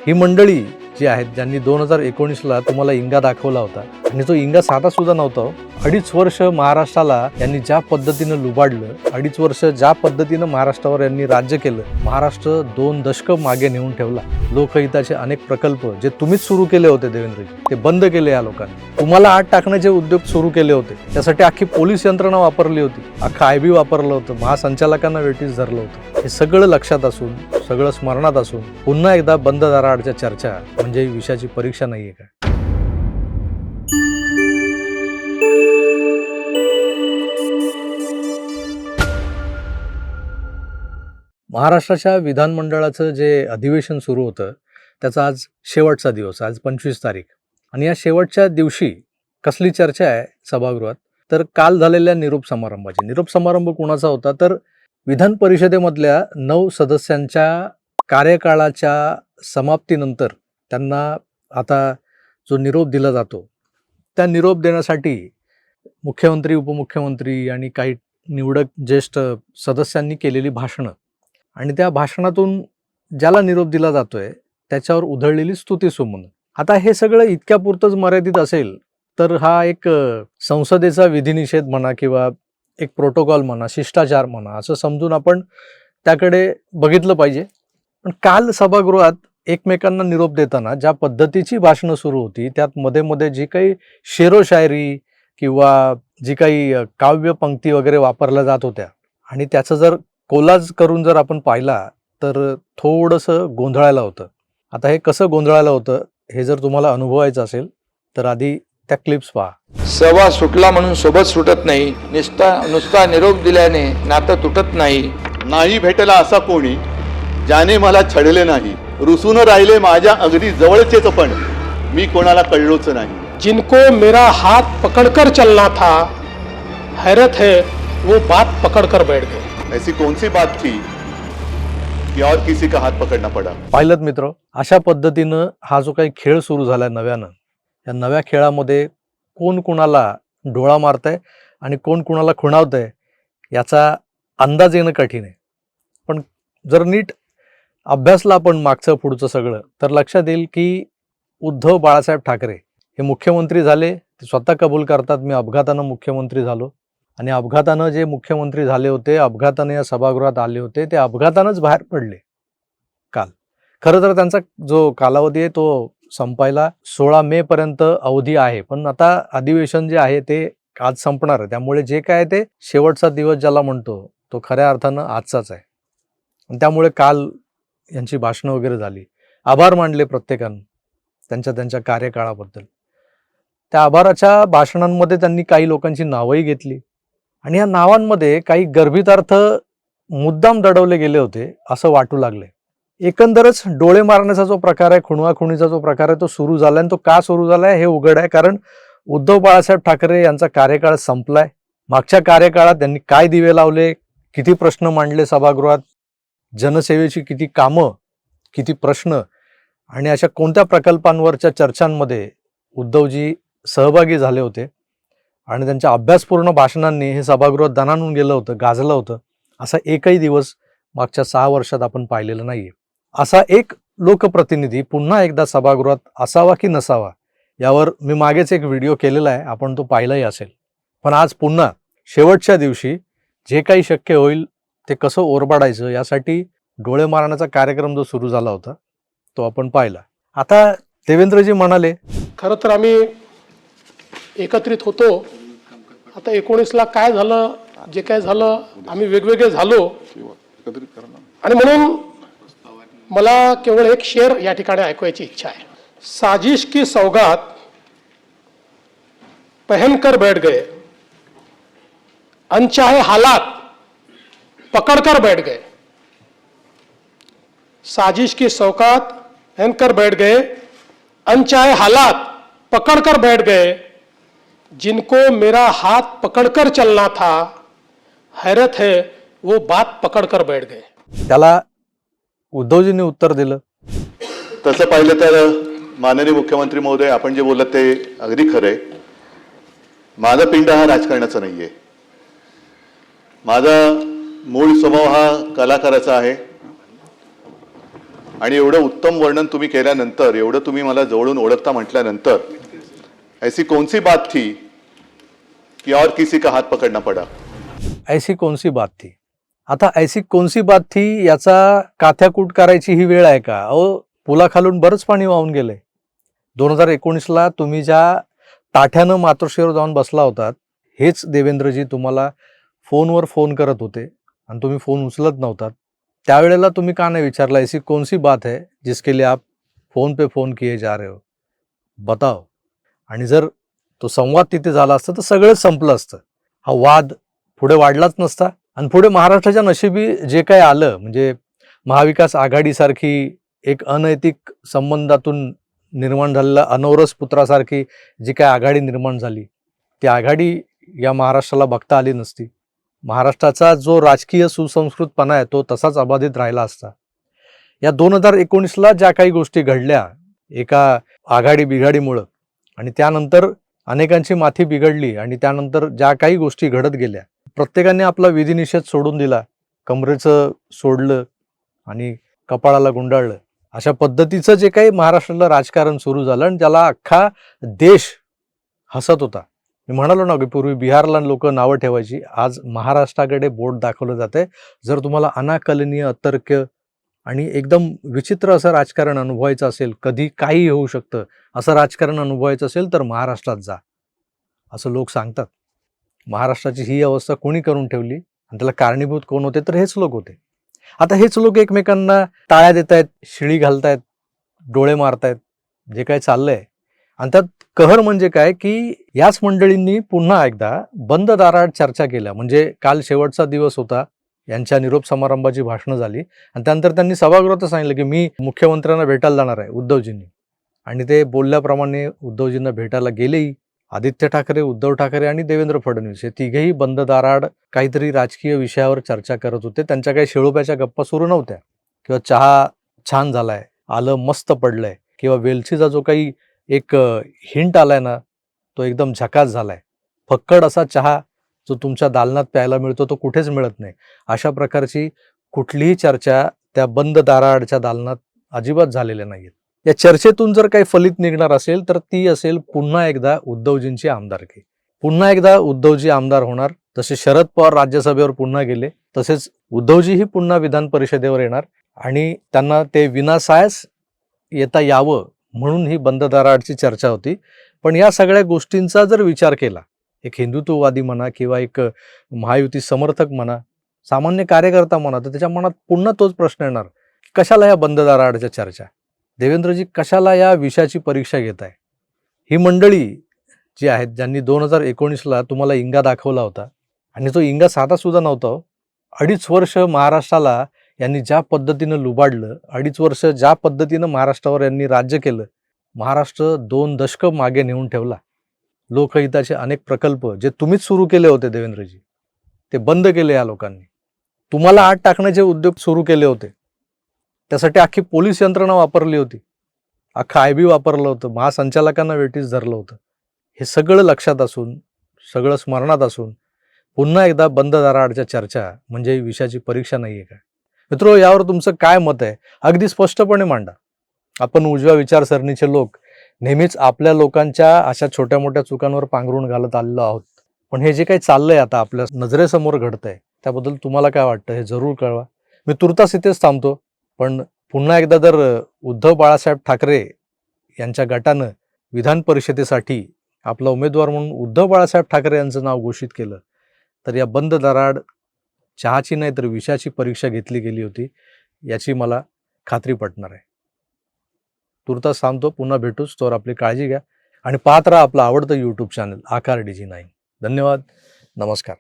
ही मंडळी जी आहेत ज्यांनी 2019ला तुम्हाला इंगा दाखवला होता आणि तो इंगा साधा सुद्धा नव्हता हो. 2.5 वर्ष महाराष्ट्राला यांनी ज्या पद्धतीनं लुबाडलं, 2.5 वर्ष ज्या पद्धतीनं महाराष्ट्रावर यांनी राज्य केलं, महाराष्ट्र 2 दशकं मागे नेऊन ठेवला. लोकहिताचे अनेक प्रकल्प जे तुम्हीच सुरू केले होते देवेंद्रजी, ते बंद केले या लोकांनी. तुम्हाला आत टाकण्याचे उद्योग सुरू केले होते, त्यासाठी अख्खी पोलीस यंत्रणा वापरली होती, अख्खा आयबी वापरलं होतं, महासंचालकांना वेटीस धरलं होतं. हे सगळं लक्षात असून, सगळं स्मरणात असून पुन्हा एकदा बंद दाराआडच्या चर्चा म्हणजे विषयाची परीक्षा नाहीये का? महाराष्ट्राच्या विधानमंडळाचं जे अधिवेशन सुरू होतं त्याचा आज शेवटचा दिवस, आज 25 तारीख. आणि या शेवटच्या दिवशी कसली चर्चा आहे सभागृहात, तर काल झालेल्या निरोप समारंभाची. निरोप समारंभ कोणाचा होता, तर विधान परिषदेमधल्या 9 सदस्यांच्या कार्यकाळाच्या समाप्तीनंतर त्यांना आता जो निरोप दिला जातो, त्या निरोप देण्यासाठी मुख्यमंत्री, उपमुख्यमंत्री आणि काही निवडक ज्येष्ठ सदस्यांनी केलेली भाषणं आणि त्या भाषणातून ज्याला निरोप दिला जातोय त्याच्यावर उधळलेली स्तुतीसुमनं. आता हे सगळं इतक्यापुरतंच मर्यादित असेल तर हा एक संसदेचा विधिनिषेध म्हणा किंवा एक प्रोटोकॉल म्हणा, शिष्टाचार म्हणा, असं समजून आपण त्याकडे बघितलं पाहिजे. पण काल सभागृहात एकमेकांना निरोप देताना ज्या पद्धतीची भाषणं सुरू होती, त्यात मध्ये मध्ये जी काही शेरोशायरी किंवा जी काही काव्य पंक्ती वगैरे वापरल्या जात होत्या आणि त्याचं जर कोलाज करून जर आपण पाहिला तर थोडंसं गोंधळायला होतं. आता हे कसं गोंधळायला होतं हे जर तुम्हाला अनुभवायचं असेल तर आधी त्या क्लिप्स पहा. सवा सुटला म्हणून सोबत सुटत नाही, नुसता निरोप दिल्याने नातं तुटत नाही. नाही भेटला असा कोणी ज्याने मला छळले नाही, रुसून राहिले माझ्या अगदी जवळचेच, पण मी कोणाला कळलोच नाही. जिनको मेरा हाथ पकड़कर चलना था, हैरत है वो बात पकड़कर बैठ गए. ऐसी कौन सी बात थी कि और किसी का हाथ पकड़ना पड़ा. पाहिलं मित्र, अशा पद्धतीनं हा जो काही खेळ सुरू झालाय नव्यानं, या नव्या खेळामध्ये कोण कुणाला डोळा मारतंय आणि कोण कुणाला खुणावतंय याचा अंदाज येणं कठीण आहे. पण जर नीट अभ्यासला आपण मागचं पुढचं सगळं तर लक्षात येईल की उद्धव बाळासाहेब ठाकरे हे मुख्यमंत्री झाले, ते स्वतः कबूल करतात, मी अपघातानं मुख्यमंत्री झालो. आणि अपघातानं जे मुख्यमंत्री झाले होते, अपघातानं या सभागृहात आले होते, ते अपघातानंच बाहेर पडले काल. खरं तर त्यांचा जो कालावधी आहे तो संपायला 16 मे पर्यंत अवधी आहे, पण आता अधिवेशन जे आहे ते आज संपणार आहे. त्यामुळे जे काय ते शेवटचा दिवस ज्याला म्हणतो तो खऱ्या अर्थानं आजचाच आहे. आणि त्यामुळे काल यांची भाषणं वगैरे झाली, आभार मानले प्रत्येकानं त्यांच्या कार्यकाळाबद्दल. त्या आभाराच्या भाषणांमध्ये त्यांनी काही लोकांची नावंही घेतली आणि या नावांमध्ये काही गर्भितार्थ मुद्दाम दडवले गेले होते असं वाटू लागले. एकंदरच डोळे मारण्याचा जो प्रकार आहे, खुणवाखुणीचा जो प्रकार आहे तो सुरू झाला आणि तो का सुरू झालाय हे उघड आहे. कारण उद्धव बाळासाहेब ठाकरे यांचा कार्यकाळ संपलाय. मागच्या कार्यकाळात त्यांनी काय दिवे लावले, किती प्रश्न मांडले सभागृहात, जनसेवेची किती कामं, किती प्रश्न आणि अशा कोणत्या प्रकल्पांवरच्या चर्चांमध्ये उद्धवजी सहभागी झाले होते आणि त्यांच्या अभ्यासपूर्ण भाषणांनी हे सभागृह दणाणून गेलं होतं, गाजलं होतं, असा एकही दिवस मागच्या 6 वर्षात आपण पाहिलेला नाहीये. असा एक लोकप्रतिनिधी पुन्हा एकदा सभागृहात असावा की नसावा यावर मी मागेच एक व्हिडिओ केलेला आहे, आपण तो पाहिलाही असेल. पण आज पुन्हा शेवटच्या दिवशी जे काही शक्य होईल ते कसं ओरबाडायचं यासाठी डोळे मारण्याचा कार्यक्रम जो सुरू झाला होता तो आपण पाहिला. आता देवेंद्रजी म्हणाले, खरं तर आम्ही एकत्रित होतो. आता 19ला काय झालं, जे काय झालं, आम्ही वेगवेगळे झालो आणि म्हणून मला केवळ एक शेर या ठिकाणी ऐकवायची इच्छा आहे. साजिश की सौगात पहनकर बैठ गए, अनचाहे हालात पकड़कर बैठ गए. साजिश की सौगात पहनकर बैठ गए, अनचाहे हालात पकड़कर बैठ गए. जिनको मेरा हाथ पकड़कर चलना था, हैरत है वो बात पकड़कर बैठ गए. त्याला उद्धवजींनी उत्तर दिलं. तसं पाहिलं तर माननीय मुख्यमंत्री महोदय, आपण जे बोलत ते अगदी खरंय. माझा पिंड हा राजकारणाचा नाहीये. माझा मूळ स्वभाव हा कलाकाराचा आहे आणि एवढं उत्तम वर्णन तुम्ही केल्यानंतर, एवढं तुम्ही मला जवळून ओळखता म्हटल्यानंतर, ऐसी कौन सी बात थी कि और किसी का हात पकडना पडा? ऐसी कोणसी बात थी. आता ऐसी कोणसी बात थी याचा काथ्याकूट करायची ही वेळ आहे का? अहो, पुलाखालून बरंच पाणी वाहून गेलंय. 2019ला तुम्ही ज्या ताठ्यानं मातोश्रीवर जाऊन बसला होतात, हेच देवेंद्रजी तुम्हाला फोनवर फोन करत होते आणि तुम्ही फोन उचलत नव्हतात. त्यावेळेला तुम्ही का नाही विचारलं, ऐसी कौन सी बात है जिसके लिए आप फोन पे फोन किए जा रहे हो, बताओ. आणि जर तो संवाद तिथे झाला असता तर सगळंच संपलं असतं. हा वाद पुढे वाढलाच नसता आणि पुढे महाराष्ट्राच्या नशिबी जे काही आलं, म्हणजे महाविकास आघाडीसारखी एक अनैतिक संबंधातून निर्माण झालेला अनौरस पुत्रासारखी जी काही आघाडी निर्माण झाली, ती आघाडी या महाराष्ट्राला बघता आली नसती. महाराष्ट्राचा जो राजकीय सुसंस्कृतपणा आहे तो तसाच अबाधित राहिला असता. या 2019ला ज्या काही गोष्टी घडल्या एका आघाडी बिघाडीमुळं, आणि त्यानंतर अनेकांची माथी बिघडली, आणि त्यानंतर ज्या काही गोष्टी घडत गेल्या, प्रत्येकाने आपला विधिनिषेध सोडून दिला, कमरेचं सोडलं आणि कपाळाला गुंडाळलं. अशा पद्धतीचं जे काही महाराष्ट्राला राजकारण सुरू झालं आणि त्याला अख्खा देश हसत होता. मी म्हणालो ना की पूर्वी बिहारला लोक नावं ठेवायची, आज महाराष्ट्राकडे बोट दाखवलं जाते. जर तुम्हाला अनाकलनीय, अतर्क्य आणि एकदम विचित्र असं राजकारण अनुभवायचं असेल, कधी काही होऊ शकतं असं राजकारण अनुभवायचं असेल तर महाराष्ट्रात जा, असं लोक सांगतात. महाराष्ट्राची ही अवस्था कोणी करून ठेवली आणि त्याला कारणीभूत कोण होते? तर हेच लोक होते. आता हेच लोक एकमेकांना टाळ्या देत आहेत, शिळी घालतायत, डोळे मारतायत, जे काय चाललंय. आणि त्यात कहर म्हणजे काय की याच मंडळींनी पुन्हा एकदा बंद दाराआड चर्चा केल्या. म्हणजे काल शेवटचा दिवस होता, यांच्या निरोप समारंभाची भाषणं झाली आणि त्यानंतर त्यांनी सभागृहात सांगितलं की मी मुख्यमंत्र्यांना भेटायला जाणार आहे, उद्धवजींनी. आणि ते बोलल्याप्रमाणे उद्धवजींना भेटायला गेलेही. आदित्य ठाकरे, उद्धव ठाकरे आणि देवेंद्र फडणवीस हे तिघेही बंद दाराआड काहीतरी राजकीय विषयावर चर्चा करत होते. त्यांच्या काही शेळोप्याच्या गप्पा सुरू नव्हत्या, किंवा चहा छान झालाय, आलं मस्त पडलंय, किंवा वेलचीचा जो काही एक हिंट आलाय ना तो एकदम झकास झालाय. फक्कड असा चहा जो तुमच्या दालनात प्यायला मिळतो तो कुठेच मिळत नाही. अशा प्रकारची कुठलीही चर्चा त्या बंद दाराआडच्या दालनात अजिबात झालेल्या नाहीत. या चर्चेतून जर काही फलित निघणार असेल तर ती असेल पुन्हा एकदा उद्धवजींची आमदारकी. पुन्हा एकदा उद्धवजी आमदार होणार. जसे शरद पवार राज्यसभेवर पुन्हा गेले तसेच उद्धवजीही पुन्हा विधान परिषदेवर येणार आणि त्यांना ते विनासायास येता यावं म्हणून ही बंद दाराआडची चर्चा होती. पण या सगळ्या गोष्टींचा जर विचार केला, एक हिंदुत्ववादी म्हणा किंवा एक महायुती समर्थक म्हणा, सामान्य कार्यकर्ता म्हणा, तर त्याच्या मनात पुन्हा तोच प्रश्न येणार, कशाला या बंद दाराआडच्या चर्चा? देवेंद्रजी कशाला या विषयाची परीक्षा घेत आहे? ही मंडळी जी आहेत ज्यांनी 2019ला तुम्हाला इंगा दाखवला होता, आणि तो इंगा साधा सुद्धा नव्हता. 2.5 वर्ष महाराष्ट्राला यांनी ज्या पद्धतीनं लुबाडलं, 2.5 वर्ष ज्या पद्धतीनं महाराष्ट्रावर यांनी राज्य केलं, महाराष्ट्र 2 दशक मागे नेऊन ठेवला. लोकहिताचे अनेक प्रकल्प जे तुम्हीच सुरू केले होते देवेंद्रजी, ते बंद केले या लोकांनी. तुम्हाला आत टाकण्याचे उद्योग सुरू केले होते, त्यासाठी अख्खी पोलीस यंत्रणा वापरली होती, अख्खा IB वापरलं होतं, महासंचालकांना वेटीस धरलं होतं. हे सगळं लक्षात असून, सगळं स्मरणात असून पुन्हा एकदा बंद दाराआडच्या चर्चा म्हणजे विषयाची परीक्षा नाही आहे का? मित्रो, यावर तुमचं काय मत आहे? अगदी स्पष्टपणे मांडा. आपण उजव्या विचारसरणीचे लोक नेहमीच आपल्या लोकांच्या अशा छोट्या मोठ्या चुकांवर पांघरून घालत आलेलो आहोत. पण हे जे काही चाललंय आता आपल्या नजरेसमोर घडतंय त्याबद्दल तुम्हाला काय वाटतं हे जरूर कळवा. मी तुर्तास इथेच थांबतो. पण पुन्हा एकदा जर उद्धव बाळासाहेब ठाकरे यांच्या गटानं विधान परिषदेसाठी आपला उमेदवार म्हणून उद्धव बाळासाहेब ठाकरे यांचं नाव घोषित केलं तर या बंद दाराआड चहाची नाही तर विषयाची परीक्षा घेतली गेली होती याची मला खात्री पटणार आहे. तुर्तास थांबतो. पुन्हा भेटूच. तोवर आपली काळजी घ्या आणि पाहत राहा आपलं आवडतं YouTube चॅनल आकार DG9. धन्यवाद. नमस्कार.